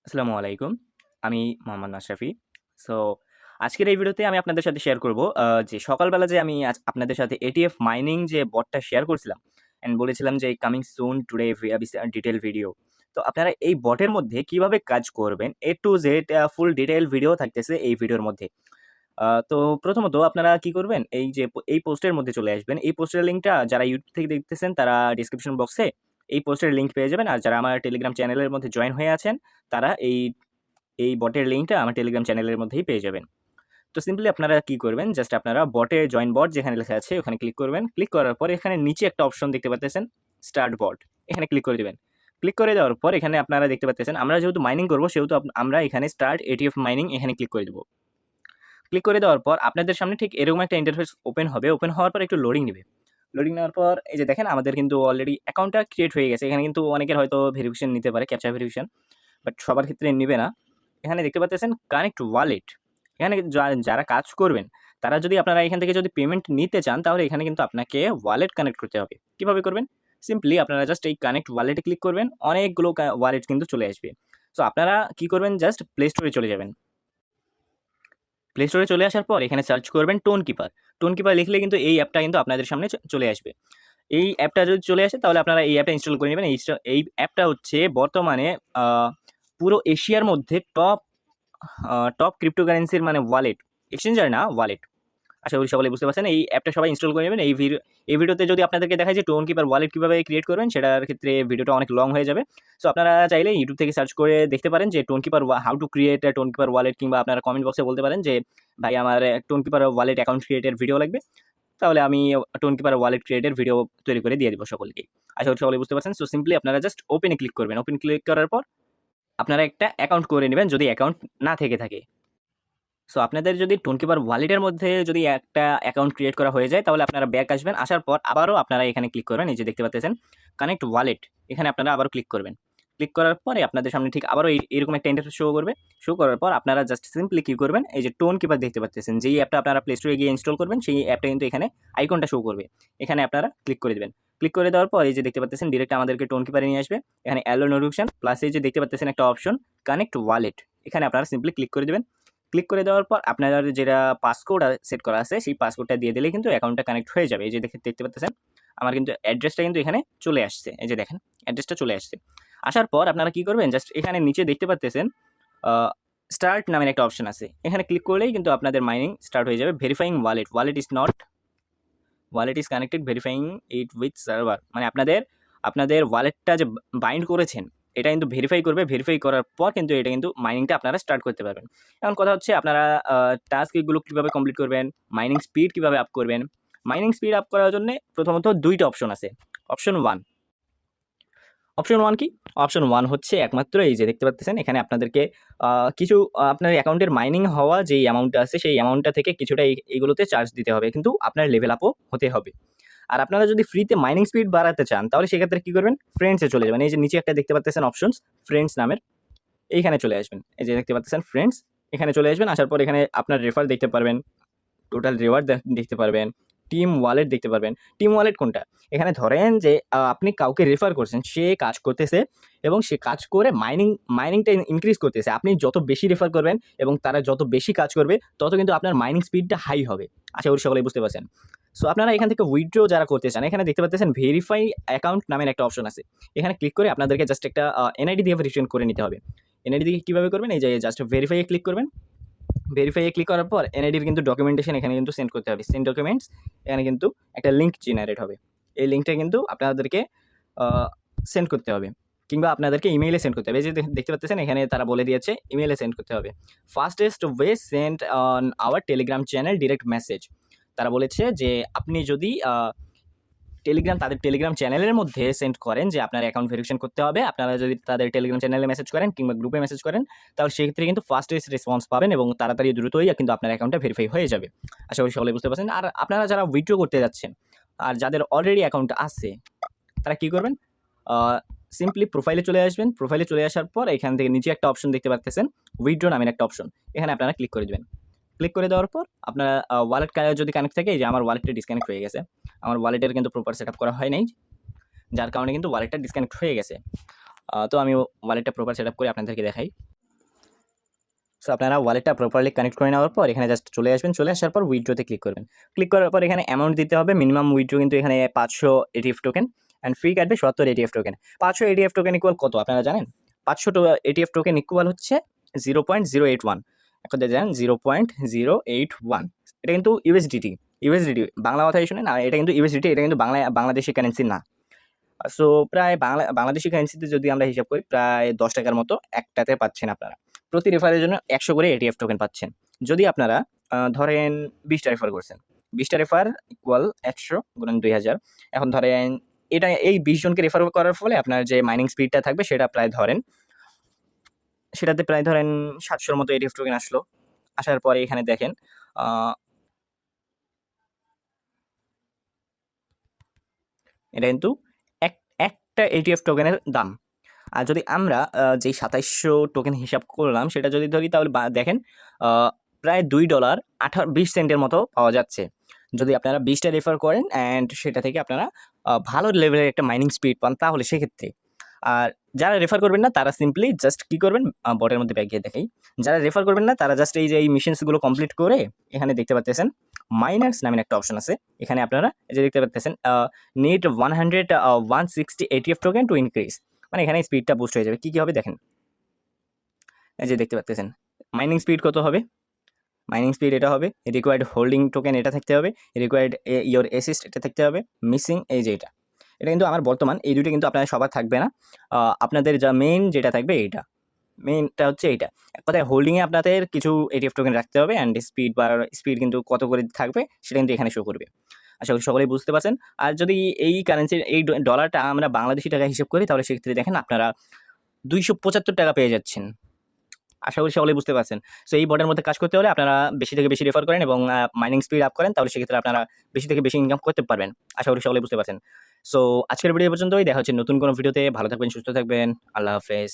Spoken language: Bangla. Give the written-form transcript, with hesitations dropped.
আসসালামু আলাইকুম। আমি মোহাম্মদ নাশরাফি। সো আজকের এই ভিডিওতে আমি আপনাদের সাথে শেয়ার করব যে সকালবেলা যে আমি আজ আপনাদের সাথে এটিএফ মাইনিং যে বটটা শেয়ার করছিলাম অ্যান্ড বলেছিলাম যে coming soon today detail video. তো আপনারা এই বটের মধ্যে কিভাবে কাজ করবেন A to Z full detail video থাকতেছে এই ভিডিওর মধ্যে। তো প্রথমত আপনারা কি করবেন, এই যে এই পোস্টের মধ্যে চলে আসবেন। এই পোস্টের লিঙ্কটা যারা ইউটিউব থেকে দেখতেছেন তারা ডেসক্রিপশন বক্সে এই পোস্টের লিঙ্ক পেয়ে যাবেন। আর যারা আমার টেলিগ্রাম চ্যানেলের মধ্যে জয়েন হয়ে আছেন তারা এই বটের লিঙ্কটা আমার টেলিগ্রাম চ্যানেলের মধ্যেই পেয়ে যাবেন। তো সিম্পলি আপনারা কি করবেন, জাস্ট আপনারা বটে জয়েন বট যেখানে লেখা আছে ওখানে ক্লিক করবেন। ক্লিক করার পর এখানে নিচে একটা অপশন দেখতে পাচ্ছেন স্টার্ট বট, এখানে ক্লিক করে দিবেন। ক্লিক করে দেওয়ার পর এখানে আপনারা দেখতে পাচ্ছেন আমরা যেহেতু মাইনিং করবো সেহেতু আমরা এখানে স্টার্ট এটিএফ মাইনিং এখানে ক্লিক করে দেবো। ক্লিক করে দেওয়ার পর আপনাদের সামনে ঠিক এরকম একটা ইন্টারফেস ওপেন হবে। ওপেন হওয়ার পর একটু লোডিং নেবে। লোডিং নেওয়ার পর এই যে দেখেন আমাদের কিন্তু অলরেডি অ্যাকাউন্টটা ক্রিয়েট হয়ে গেছে। এখানে কিন্তু অনেকের হয়তো ভেরিফিকেশন নিতে পারে, ক্যাপচা ভেরিফিকেশন, বাট সবার ক্ষেত্রে নিবে না। এখানে দেখতে পাচ্ছেন কানেক্ট ওয়ালেট। এখানে যারা কাজ করবেন তারা যদি আপনারা এখান থেকে যদি পেমেন্ট নিতে চান তাহলে এখানে কিন্তু আপনাকে ওয়ালেট কানেক্ট করতে হবে। কিভাবে করবেন? সিম্পলি আপনারা জাস্ট এই কানেক্ট ওয়ালেটে ক্লিক করবেন, অনেকগুলো ওয়ালেট কিন্তু চলে আসবে। সো আপনারা কি করবেন, জাস্ট প্লে স্টোরে চলে যাবেন। প্লে স্টোরে চলে আসার পর এখানে সার্চ করবেন টোন কিপার। টোন কিপার লিখলে কিন্তু এই অ্যাপটা কিন্তু আপনাদের সামনে চলে আসবে। এই অ্যাপটা যদি চলে আসে তাহলে আপনারা এই অ্যাপটা ইনস্টল করে নেবেন। এই অ্যাপটা হচ্ছে বর্তমানে পুরো এশিয়ার মধ্যে টপ ক্রিপ্টোকারেন্সির মানে ওয়ালেট, এক্সচেঞ্জার না ওয়ালেট। আশা করি সকলে বুঝতে পারছেন। এই অ্যাপটা সবাই ইনস্টল করে নেবেন। এই ভিডিওতে যদি আপনাদেরকে দেখায় যে টোন কিপার ওয়ালেট কীভাবে ক্রিয়েট করবেন সেটার ক্ষেত্রে ভিডিওটা অনেক লং হয়ে যাবে। সো আপনারা চাইলে ইউটিউব থেকে সার্চ করে দেখতে পারেন যে Tonkeeper how to create Tonkeeper wallet, কিংবা আপনারা কমেন্ট বক্সে বলতে পারেন যে ভাই আমার টোন কিপার ওয়ালেট অ্যাকাউন্ট ক্রিয়েটের ভিডিও লাগবে, তাহলে আমি টোন কিপার ওয়ালেট ক্রিয়েটের ভিডিও তৈরি করে দিয়ে দিব সকলকে। আশা করি সকলে বুঝতে পারছেন। সো সিম্পলি আপনারা জাস্ট ওপেনে ক্লিক করবেন। ওপেন ক্লিক করার পর আপনারা একটা অ্যাকাউন্ট করে নেবেন যদি অ্যাকাউন্ট না থেকে থাকে। সো আপনাদের যদি টোনকিপার ওয়ালেটের মধ্যে যদি একটা অ্যাকাউন্ট ক্রিয়েট করা হয়ে যায় তাহলে আপনারা ব্যাক আসবেন। আসার পর আবারও আপনারা এখানে ক্লিক করবেন। এই যে দেখতে পাচ্ছেন কানেক্ট ওয়ালেট, এখানে আপনারা আবারও ক্লিক করবেন। ক্লিক করার পরে আপনাদের সামনে ঠিক আবারও এরকম একটা ইন্টারফেস শো করবে। শো করার পর আপনারা জাস্ট সিম্পলি কী করবেন, এই যে টোন কিপার দেখতে পাচ্ছেন, যেই অ্যাপটা আপনারা প্লে স্টোরে গিয়ে ইনস্টল করবেন সেই অ্যাপটা কিন্তু এখানে আইকনটা শো করবে। এখানে আপনারা ক্লিক করে দেবেন। ক্লিক করে দেওয়ার পর এই যে দেখতে পাচ্ছেন ডিরেক্ট আমাদেরকে টোন কিপারে নিয়ে আসবে। এখানে অ্যালো নোটিফিকেশন প্লাস এই যে দেখতে পাচ্ছেন একটা অপশন কানেক্ট ওয়ালেট, এখানে আপনারা সিম্পলি ক্লিক করে দেবেন। ক্লিক করে দেওয়ার পর আপনার যেটা পাসকোড সেট করা আছে সেই পাসকোডটা দিয়ে দিলে কিন্তু অ্যাকাউন্টটা কানেক্ট হয়ে যাবে। এই যে দেখতে পাচ্ছেন আমার কিন্তু অ্যাড্রেসটা কিন্তু এখানে চলে আসছে। এই যে দেখেন অ্যাড্রেসটা চলে আসছে। আসার পর আপনারা কি করবেন, জাস্ট এখানে নিচে দেখতে পাচ্ছেন স্টার্ট নামের একটা অপশন আছে, এখানে ক্লিক করলেই কিন্তু আপনাদের মাইনিং স্টার্ট হয়ে যাবে। Verifying wallet, wallet is connected, verifying it with server, মানে আপনাদের ওয়ালেটটা যে বাইন্ড করেছেন এটা কিন্তু ভেরিফাই করবে। ভেরিফাই করার পর কিন্তু এটা কিন্তু মাইনিংটা আপনারা স্টার্ট করতে পারবেন। এখন কথা হচ্ছে আপনারা টাস্কগুলো কীভাবে কমপ্লিট করবেন, মাইনিং স্পিড কীভাবে আপ করবেন। মাইনিং স্পিড আপ করার জন্য প্রথমত দুইটা অপশন আছে। অপশন ওয়ান কি? অপশন ওয়ান হচ্ছে একমাত্র এই যে দেখতে পাচ্ছেন এখানে আপনাদেরকে কিছু আপনার অ্যাকাউন্টের মাইনিং হওয়া যেই অ্যামাউন্টটা আছে সেই অ্যামাউন্টটা থেকে কিছুটা এইগুলোতে চার্জ দিতে হবে, কিন্তু আপনার লেভেল আপও হতে হবে। আর আপনারা যদি ফ্রিতে মাইনিং স্পিড বাড়াতে চান তাহলে সেক্ষেত্রে কী করবেন, ফ্রেন্ডসে চলে যাবেন। এই যে নিচে একটা দেখতে পাচ্ছেন অপশনস, ফ্রেন্ডস নামের, এইখানে চলে আসবেন। এই যে দেখতে পাচ্ছেন ফ্রেন্ডস, এখানে চলে আসবেন। আসার পর এখানে আপনার রেফার দেখতে পারবেন, টোটাল রিওয়ার্ড দেখতে পারবেন, টিম ওয়ালেট দেখতে পারবেন। টিম ওয়ালেট কোনটা? এখানে ধরেন যে আপনি কাউকে রেফার করছেন, সে কাজ করতেছে এবং সে কাজ করে মাইনিংটা ইনক্রিজ করতেছে। আপনি যত বেশি রেফার করবেন এবং তারা যত বেশি কাজ করবে তত কিন্তু আপনার মাইনিং স্পিডটা হাই হবে। আশা করি সকলেই বুঝতে পারছেন। সো আপনারা এখান থেকে উইথড্র যারা করতে চান এখানে দেখতে পাচ্ছেন ভেরিফাই অ্যাকাউন্ট নামের একটা অপশন আছে, এখানে ক্লিক করে আপনাদেরকে জাস্ট একটা এনআইডি দিয়ে ভেরিফিকেশন করে নিতে হবে। এনআইডি দিয়ে কীভাবে করবেন, এই যে জাস্ট ভেরিফাইয়ে ক্লিক করবেন। ভেরিফাইয়ে ক্লিক করার পর এনআইডির কিন্তু ডকুমেন্টেশন এখানে কিন্তু সেন্ড করতে হবে। সেন্ড ডকুমেন্টস, এখানে কিন্তু একটা লিঙ্ক জেনারেট হবে। এই লিঙ্কটা কিন্তু আপনাদেরকে সেন্ড করতে হবে, কিংবা আপনাদেরকে ইমেইলে সেন্ড করতে হবে। এই যে দেখতে পাচ্ছেন এখানে তারা বলে দিয়েছে ইমেইলে সেন্ড করতে হবে। Fastest way send on our Telegram channel direct message. তারা বলেছে যে আপনি যদি তাদের টেলিগ্রাম চ্যানেলের মধ্যে সেন্ড করেন যে আপনার অ্যাকাউন্ট ভেরিফিকেশন করতে হবে, আপনারা যদি তাদের টেলিগ্রাম চ্যানেলে মেসেজ করেন কিংবা গ্রুপে মেসেজ করেন তাহলে সেক্ষেত্রে কিন্তু ফাস্টেস্ট রেসপন্স পাবেন এবং তাড়াতাড়ি দ্রুতই কিন্তু আপনার অ্যাকাউন্টটা ভেরিফাই হয়ে যাবে। আশা করি সকলে বুঝতে পারছেন। আর আপনারা যারা উইথড্র করতে যাচ্ছেন আর যাদের অলরেডি অ্যাকাউন্ট আছে তারা কী করবেন, সিম্পলি প্রোফাইলে চলে আসবেন। প্রোফাইলে চলে আসার পর এখান থেকে নিচে একটা অপশন দেখতে পাচ্ছেন উইথড্র নামের একটা অপশন, এখানে আপনারা ক্লিক করে দেবেন। ক্লিক করে দেওয়ার পর আপনার ওয়ালেট যদি কানেক্ট থাকে, এই যে আমার ওয়ালেটটা ডিসকানেক্ট হয়ে গেছে, আমার ওয়ালেটের কিন্তু প্রপার সেট আপ করা হয় নাই, যার কারণে কিন্তু ওয়ালেটটা ডিসকানেক্ট হয়ে গেছে। তো আমি ওয়ালেটটা প্রপার সেট আপ করে আপনাদেরকে দেখাই। সো আপনারা ওয়ালেটটা প্রপারলি কানেক্ট করে নেওয়ার পর এখানে জাস্ট চলে আসবেন, চলে আসার পর উইথড্রোতে ক্লিক করবেন। ক্লিক করার পর এখানে অ্যামাউন্ট দিতে হবে, মিনিমাম উইথড্রো কিন্তু এখানে 500 এটিএফ টোকেন অ্যান্ড ফ্রি কাটবে 77 ATF token. 500 ATF token equal কত আপনারা জানেন? 500 এটিএফ টোকেন ইকুয়াল হচ্ছে 0.081, এখন জানেন 0.081। এটা কিন্তু ইউএসডিটি বাংলা কথাই শুনে না, এটা কিন্তু ইউএসডিটি, এটা কিন্তু বাংলাদেশি কারেন্সি না। সো প্রায় বাংলাদেশি কারেন্সিতে যদি আমরা হিসাব করি প্রায় 10 টাকার মতো একটাতে পাচ্ছেন আপনারা। প্রতি রেফারের জন্য 100 করে এটিএফ টোকেন পাচ্ছেন। যদি আপনারা ধরেন 20টা রেফার করছেন, 20টা রেফার ইকুয়াল 100 গুণন 2000। এখন ধরেন এই 20 জনকে রেফার করার ফলে আপনার যে মাইনিং স্পিডটা থাকবে সেটাতে প্রায় ধরেন 700-র মতো এটিএফ টোকেন আসলো। আসার পরে এখানে দেখেন এটা কিন্তু একটা এটিএফ টোকেনের দাম। আর যদি আমরা যেই 2700 টোকেন হিসাব করলাম সেটা যদি ধরি, তাহলে দেখেন প্রায় $2.20 মতো পাওয়া যাচ্ছে। যদি আপনারা 20টা রেফার করেন অ্যান্ড সেটা থেকে আপনারা ভালো লেভেলের একটা মাইনিং স্পিড পান, তাহলে সেক্ষেত্রে। আর যারা রেফার করবেন না তারা সিম্পলি জাস্ট কী করবেন, বটের মধ্যে ব্যাক গিয়ে দেখাই। যারা রেফার করবেন না তারা জাস্ট এই যে এই মিশনসগুলো কমপ্লিট করে এখানে দেখতে পাচ্ছেন মাইনার্স নামের একটা অপশন আছে। এখানে আপনারা এই যে দেখতে পাচ্ছেন need 160 ATF token to increase, মানে এখানে স্পিডটা বুস্ট হয়ে যাবে। কী কী হবে দেখেন, এই যে দেখতে পাচ্ছেন মাইনিং স্পিড কত হবে। মাইনিং স্পিড এটা হবে, রিকোয়ার্ড হোল্ডিং টোকেন এটা থাকতে হবে, রিকোয়ার্ড ইয়োর অ্যাসিস্ট এটা থাকতে হবে, মিসিং এই যে এটা কিন্তু আমার বর্তমান, এই দুটো কিন্তু আপনাদের সবার থাকবে না। আপনাদের যা মেইন যেটা থাকবে মেইনটা হচ্ছে এইটা। এক কথায় হোল্ডিংয়ে আপনাদের কিছু এটিএফ টোকেন রাখতে হবে অ্যান্ড স্পিড কিন্তু কত করে থাকবে সেটা কিন্তু এখানে শো করবে। আশা করি সকলেই বুঝতে পারছেন। আর যদি এই কারেন্সির এই ডলারটা আমরা বাংলাদেশি টাকা হিসেব করি, তাহলে সেক্ষেত্রে দেখেন আপনারা 275 টাকা পেয়ে যাচ্ছেন। আশা করি সকলেই বুঝতে পারছেন। সো এই বটের মধ্যে কাজ করতে হলে আপনারা বেশি থেকে বেশি রেফার করেন এবং মাইনিং স্পিড আপ করেন, তাহলে সেক্ষেত্রে আপনারা বেশি থেকে বেশি ইনকাম করতে পারবেন। আশা করি সকলেই বুঝতে পারছেন। সো আজকের ভিডিও পর্যন্তই, দেখা হচ্ছে নতুন কোনো ভিডিওতে। ভালো থাকবেন, সুস্থ থাকবেন, আল্লাহ হাফেজ।